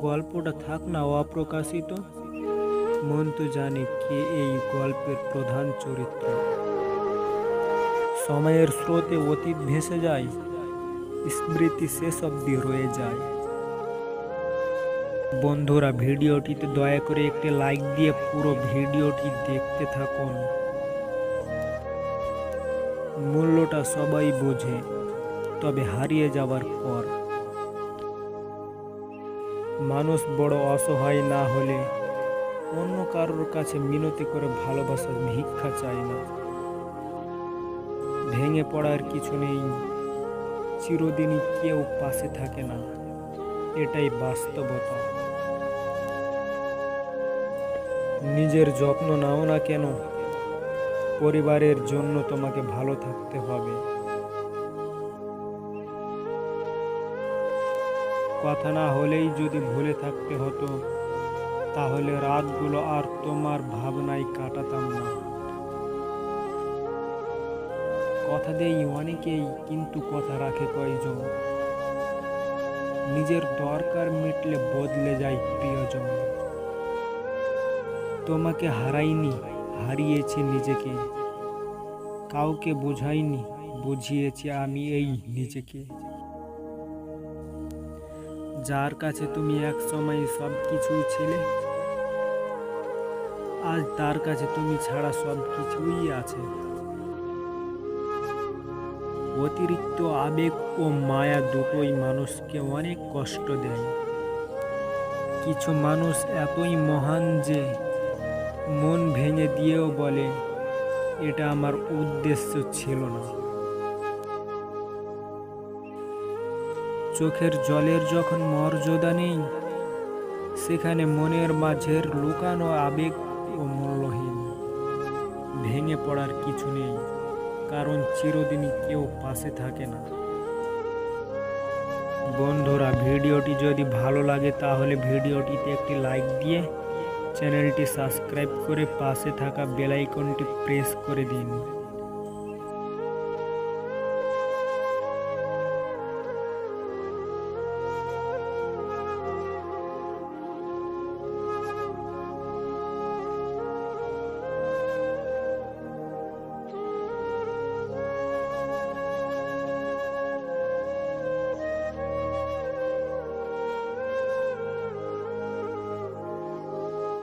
গল্পটা থাক না অপ্রকাশিত, মন তো জানে কে এই গল্পের প্রধান চরিত্র। সময়ের স্রোতে অতীত ভেসে যায়, স্মৃতি শেষ অবধি রয়ে যায়। বন্ধুরা, ভিডিওটিতে দয়া করে একটি লাইক দিয়ে পুরো ভিডিওটি দেখতে থাকুন। মূল্যটা সবাই বোঝে, তবে হারিয়ে যাওয়ার পর। মানুষ বড় অসহায় না হলে অন্য কারোর কাছে মিনতি করে ভালোবাসার ভিক্ষা চায় না। ভেঙে পড়ার কিছু নেই, চিরদিনই কেউ পাশে থাকে না, এটাই বাস্তবতা। নিজের যত্ন নাও না কেন, পরিবারের জন্য তোমাকে ভালো থাকতে হবে। কথা না হলেই যদি ভুলে থাকতে হতো, তাহলে রাতগুলো আর তোমার ভাবনায় কাটাতাম না। কথা দেই অনেকেই, কিন্তু কথা রাখে কয়জন? নিজের দরকার মিটলে বদলে যায় প্রিয়জন। তোমাকে হারাইনি, হারিয়েছি নিজেকে। কাউকে বোঝাইনি, বুঝিয়েছি আমি এই নিজেকে। যার কাছে তুমি এক সময় সব কিছুই ছিলে, আজ তার কাছে তুমি ছাড়া সব কিছুই আছে। অতিরিক্ত আবেগ ও মায়া দুটোই মানুষকে অনেক কষ্ট দেয়। কিছু মানুষ এতই মহান যে মন ভেঙে দিয়েও বলে, এটা আমার উদ্দেশ্য ছিল না। চোখের জলের যখন মর্যাদা নেই, সেখানে মনের মাঝের লুকানো আবেগ ও মূল্যহীন। ভেঙে পড়ার কিছু নেই, কারণ চিরদিনই কেউ পাশে থাকে না। বন্ধুরা, ভিডিওটি যদি ভালো লাগে তাহলে ভিডিওটিতে একটি লাইক দিয়ে চ্যানেলটি সাবস্ক্রাইব করে পাশে থাকা বেল আইকনটি প্রেস করে দিন।